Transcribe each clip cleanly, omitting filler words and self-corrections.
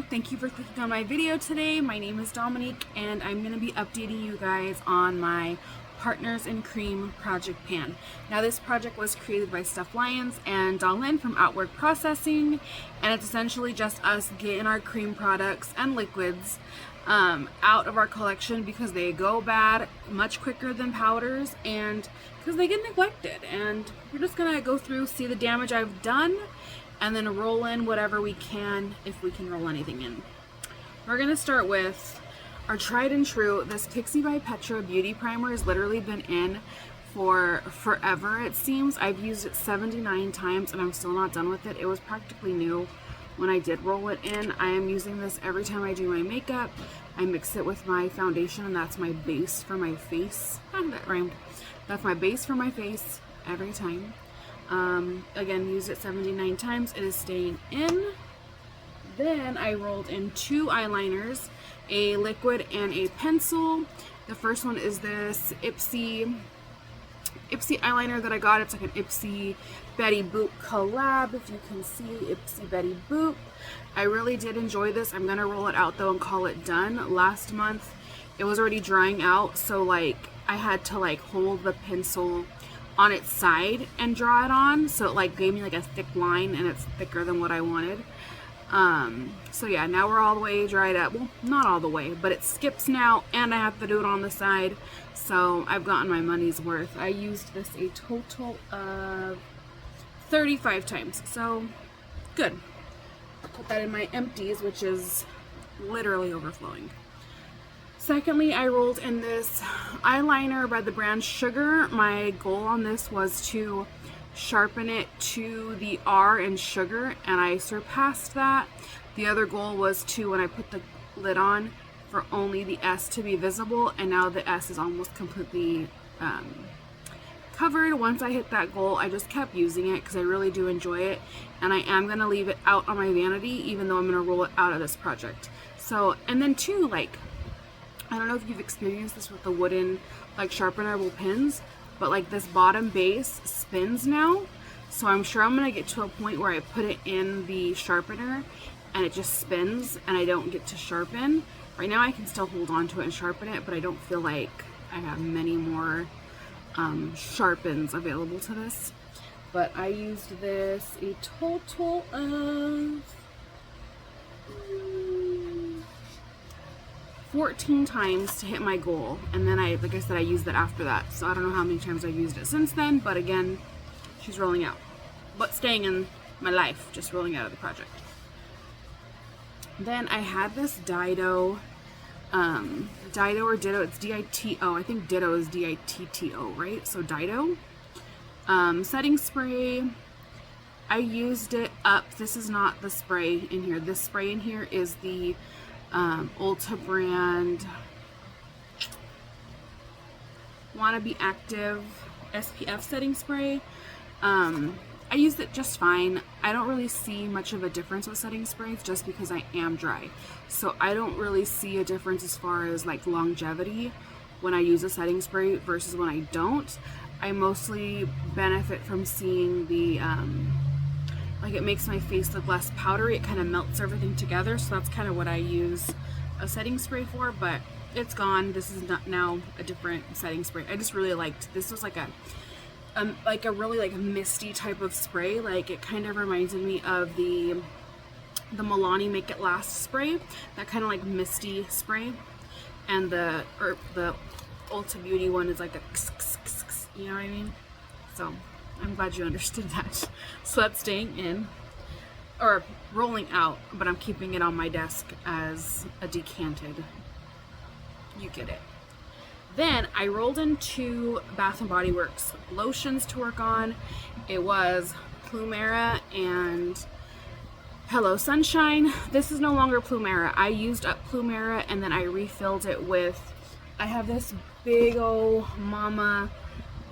Hello, thank you for clicking on my video today. My name is Dominique and I'm going to be updating you guys on my Partners in Cream project pan. Now this project was created by Steph Lyons and Dahlin from Outward Processing, and it's essentially just us getting our cream products and liquids out of our collection because they go bad much quicker than powders and because they get neglected. And we're just going to go through, see the damage I've done, and then roll in whatever we can, if we can roll anything in. We're gonna start with our tried and true. This Pixi by Petra Beauty Primer has literally been in for forever, it seems. I've used it 79 times and I'm still not done with it. It was practically new when I did roll it in. I am using this every time I do my makeup. I mix it with my foundation and that's my base for my face. That rhymed. That's my base for my face every time. Again, used it 79 times. It is staying in. Then I rolled in two eyeliners, a liquid and a pencil. The first one is this Ipsy eyeliner that I got. It's like an Ipsy Betty Boop collab, if you can see, Ipsy Betty Boop. I really did enjoy this. I'm gonna roll it out though and call it done. Last month it was already drying out, so like I had to like hold the pencil on its side and draw it on, so it like gave me like a thick line, and it's thicker than what I wanted. So yeah, now we're all the way dried up. Well, not all the way, but it skips now and I have to do it on the side, so I've gotten my money's worth. I used this a total of 35 times, so good. I'll put that in my empties, which is literally overflowing. Secondly, I rolled in this eyeliner by the brand Sugar. My goal on this was to sharpen it to the R in Sugar, and I surpassed that. The other goal was to, when I put the lid on, for only the S to be visible, and now the S is almost completely covered. Once I hit that goal, I just kept using it because I really do enjoy it, and I am going to leave it out on my vanity even though I'm going to roll it out of this project. So, and then two, like, I don't know if you've experienced this with the wooden like sharpenable pins, but like this bottom base spins now, so I'm sure I'm gonna get to a point where I put it in the sharpener and it just spins and I don't get to sharpen. Right now I can still hold on to it and sharpen it, but I don't feel like I have many more sharpens available to this. But I used this a total of 14 times to hit my goal, and then like I said, I used it after that, so I don't know how many times I've used it since then, but again, she's rolling out, but staying in my life, just rolling out of the project. Then I had this Dido or Ditto, it's D-I-T-O, I think Ditto is D-I-T-T-O, right? So Dido setting spray. I used it up. This is not the spray in here. This spray in here is the Ulta brand Wanna Be Active SPF setting spray. I used it just fine. I don't really see much of a difference with setting sprays just because I am dry, so I don't really see a difference as far as like longevity when I use a setting spray versus when I don't. I mostly benefit from seeing the like it makes my face look less powdery. It kind of melts everything together, so that's kind of what I use a setting spray for, but it's gone. This is not now a different setting spray. I just really liked this. Was like a really like misty type of spray. Like it kind of reminded me of the Milani Make It Last spray, that kind of like misty spray, and the Ulta Beauty one is like a you know what I mean? So I'm glad you understood that. So that's staying in, or rolling out, but I'm keeping it on my desk as a decanted. You get it. Then I rolled into Bath & Body Works lotions to work on. It was Plumera and Hello Sunshine. This is no longer Plumera. I used up Plumera and then I refilled it with, I have this big old Mama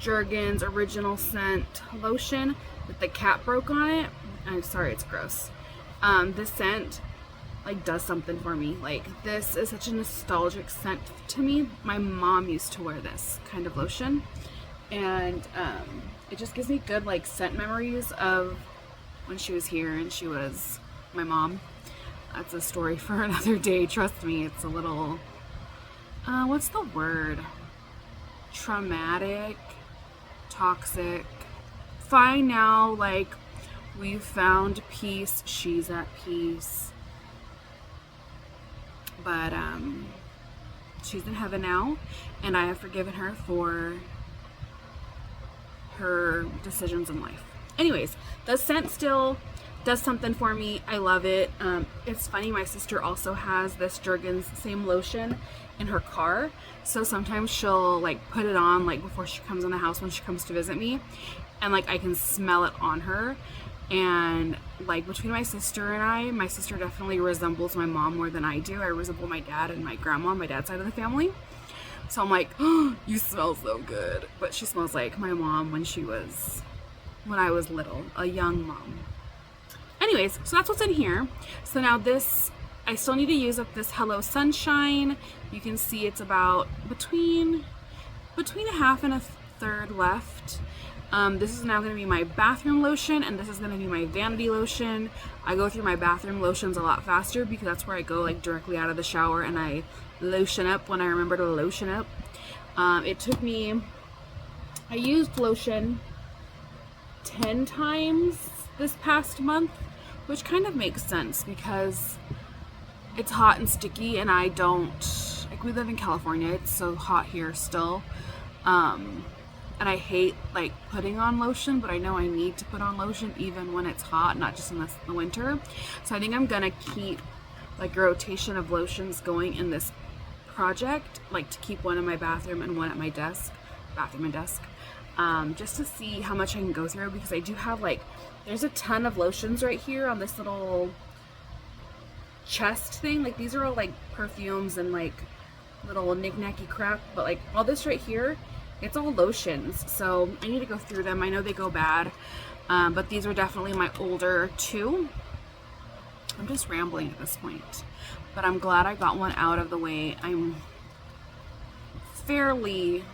Jergens original scent lotion with the cap broke on it. I'm sorry, it's gross. This scent like does something for me. Like this is such a nostalgic scent to me. My mom used to wear this kind of lotion, and it just gives me good like scent memories of when she was here and she was my mom. that's a story for another day. Trust me, it's a little, what's the word? Traumatic, toxic. Fine now, like, we've found peace, she's at peace. But, she's in heaven now, and I have forgiven her for her decisions in life. Anyways, the scent still does something for me. I love it. It's funny, my sister also has this Jergens same lotion in her car, so sometimes she'll like put it on like before she comes in the house when she comes to visit me, and like I can smell it on her. And like between my sister and I, my sister definitely resembles my mom more than I do. I resemble my dad and my grandma on my dad's side of the family. So I'm like, oh, you smell so good. But she smells like my mom when I was little, a young mom. Anyways, so that's what's in here. So now this, I still need to use up this Hello Sunshine. You can see it's about between a half and a third left. This is now going to be my bathroom lotion, and this is going to be my vanity lotion. I go through my bathroom lotions a lot faster because that's where I go like directly out of the shower and I lotion up when I remember to lotion up. It took me, I used lotion 10 times this past month, which kind of makes sense because it's hot and sticky, and I don't, like, we live in California, it's so hot here still. And I hate like putting on lotion, but I know I need to put on lotion even when it's hot, not just in the winter. So I think I'm gonna keep like a rotation of lotions going in this project, like to keep one in my bathroom and one at my desk, bathroom and desk, just to see how much I can go through, because I do have like, there's a ton of lotions right here on this little chest thing. Like these are all like perfumes and like little knick-knacky crap, but like all this right here, it's all lotions, so I need to go through them. I know they go bad, but these are definitely my older two. I'm just rambling at this point, but I'm glad I got one out of the way. I'm fairly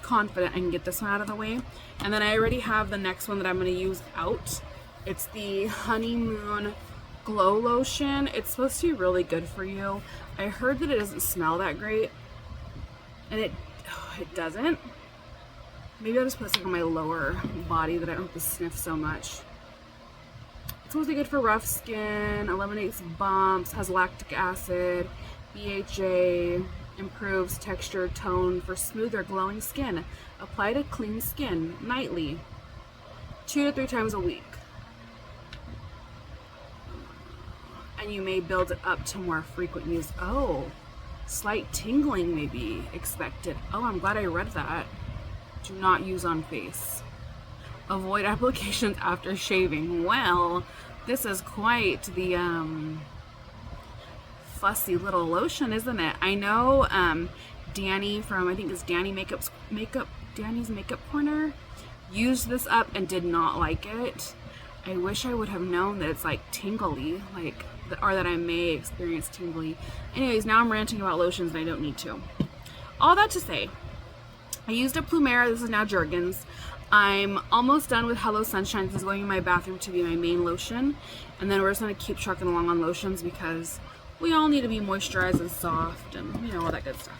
confident I can get this one out of the way. And then I already have the next one that I'm going to use out. It's the Honeymoon Glow Lotion. It's supposed to be really good for you. I heard that it doesn't smell that great, and it doesn't. Maybe I'll just put something on my lower body that I don't have to sniff so much. It's supposed to be good for rough skin, eliminates bumps, has lactic acid, BHA, improves texture, tone for smoother, glowing skin. Apply to clean skin nightly, 2 to 3 times a week. And you may build it up to more frequent use. Oh, slight tingling may be expected. Oh, I'm glad I read that. Do not use on face. Avoid applications after shaving. Well, this is quite the fussy little lotion, isn't it? I know Danny from, I think it's Danny's Makeup Corner, used this up and did not like it. I wish I would have known that it's like tingly, like, or that I may experience tingly. Anyways, now I'm ranting about lotions and I don't need to. All that to say, I used a Plumera. This is now Jergens. I'm almost done with Hello Sunshine. This is going in my bathroom to be my main lotion. And then we're just going to keep trucking along on lotions because we all need to be moisturized and soft and, you know, all that good stuff.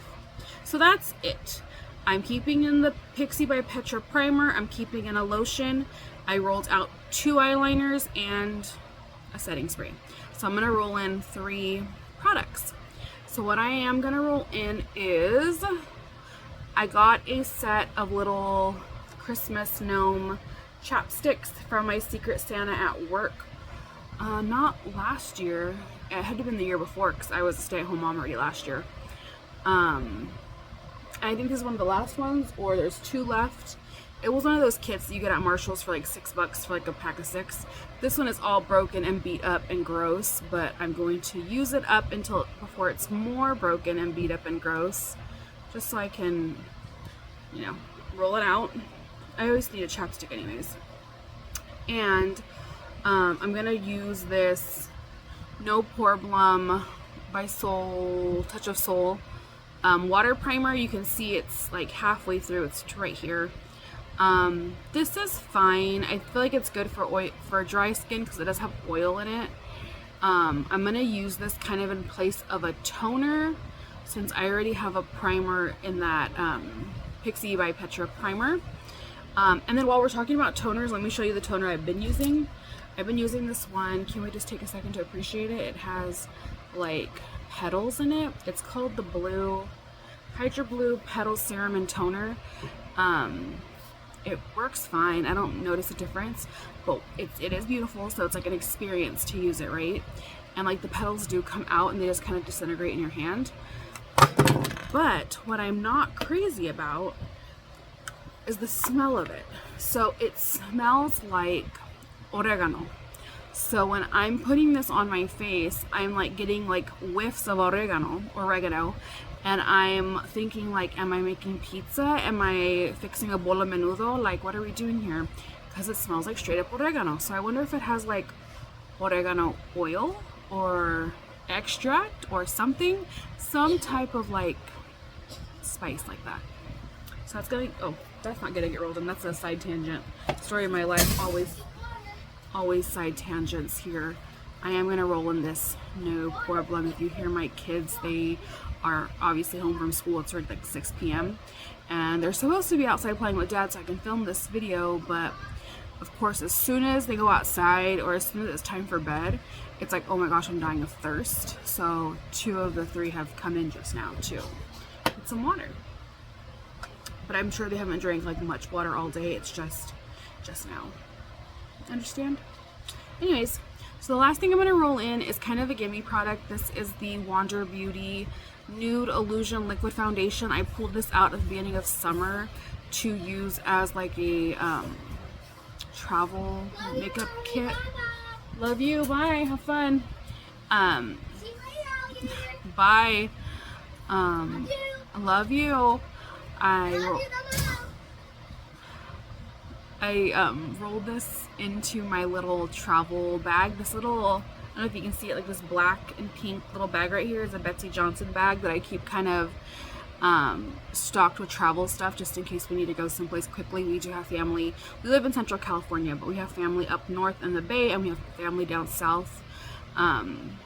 So that's it. I'm keeping in the Pixi by Petra primer. I'm keeping in a lotion. I rolled out 2 eyeliners and a setting spray. So I'm going to roll in 3 products. So what I am going to roll in is, I got a set of little Christmas gnome chapsticks from my Secret Santa at work. Not last year. It had to have been the year before because I was a stay-at-home mom already last year. I think this is one of the last ones, or there's 2 left. It was one of those kits that you get at Marshall's for like $6 for like a pack of 6. This one is all broken and beat up and gross, but I'm going to use it up until before it's more broken and beat up and gross, just so I can, you know, roll it out. I always need a chapstick anyways. And I'm gonna use this No Problem by Soul, Touch of Soul water primer. You can see it's like halfway through. It's right here. This is fine. I feel like it's good for dry skin because it does have oil in it. I'm gonna use this kind of in place of a toner since I already have a primer in that Pixi by Petra primer. And then while we're talking about toners, let me show you the toner I've been using. I've been using this one. Can we just take a second to appreciate it? It has like petals in it. It's called the Hydra Blue Petal Serum and Toner. It works fine. I don't notice a difference, but it is beautiful, so it's like an experience to use it, right? And like the petals do come out and they just kind of disintegrate in your hand. But what I'm not crazy about is the smell of it. So it smells like oregano. So when I'm putting this on my face, I'm like getting like whiffs of oregano, and I'm thinking like, am I making pizza? Am I fixing a bowl of menudo? Like, what are we doing here? Because it smells like straight up oregano. So I wonder if it has like oregano oil or extract or something, some type of like spice like that. So that's gonna, oh, that's not gonna get rolled in. That's a side tangent. Story of my life, always side tangents here. I am gonna roll in this no problem. If you hear my kids, they are obviously home from school. It's like 6 p.m. and they're supposed to be outside playing with dad so I can film this video, but of course as soon as they go outside or as soon as it's time for bed, it's like, oh my gosh, I'm dying of thirst. So 2 of the 3 have come in just now to get some water, but I'm sure they haven't drank like much water all day. It's just now. Understand? Anyways, so the last thing I'm going to roll in is kind of a gimme product. This is the Wander Beauty Nude Illusion Liquid Foundation. I pulled this out at the beginning of summer to use as like a travel makeup kit. Love you. Bye. Have fun. Bye. I love you. I rolled this into my little travel bag. This little, I don't know if you can see it, like this black and pink little bag right here is a Betsey Johnson bag that I keep kind of stocked with travel stuff just in case we need to go someplace quickly. We do have family. We live in Central California, but we have family up north in the Bay, and we have family down south in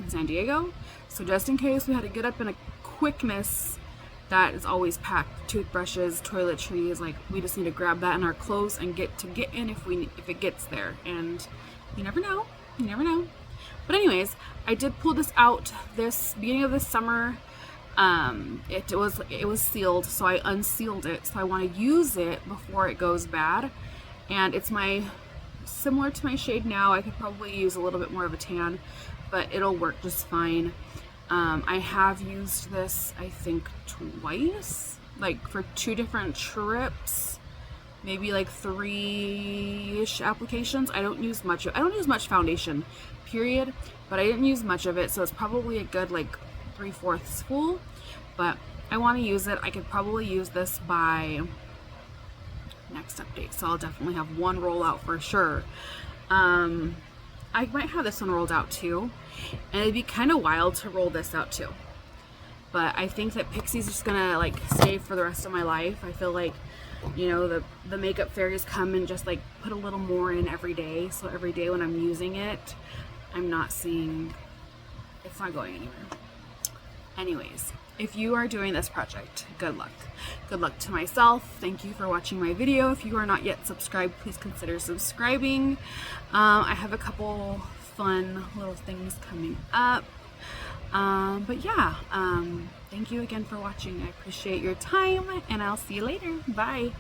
San Diego. So just in case we had to get up in a quickness, that is always packed. Toothbrushes, toiletries, like we just need to grab that in our clothes and get in if it gets there. And you never know. But anyways, I did pull this out this beginning of this summer. It was sealed, so I unsealed it. So I want to use it before it goes bad. And it's similar to my shade now. I could probably use a little bit more of a tan, but it'll work just fine. I have used this, I think, twice, like for 2 different trips, maybe like 3-ish applications. I don't use much foundation, period, but I didn't use much of it, so it's probably a good like 3/4 full, but I want to use it. I could probably use this by next update, so I'll definitely have 1 rollout for sure. I might have this one rolled out too, and it'd be kind of wild to roll this out too. But I think that Pixi's just gonna like stay for the rest of my life. I feel like, you know, the makeup fairies come and just like put a little more in every day. So every day when I'm using it, I'm not seeing, it's not going anywhere. Anyways, if you are doing this project, good luck. Good luck to myself. Thank you for watching my video. If you are not yet subscribed, please consider subscribing. I have a couple fun little things coming up. But yeah, thank you again for watching. I appreciate your time, and I'll see you later. Bye.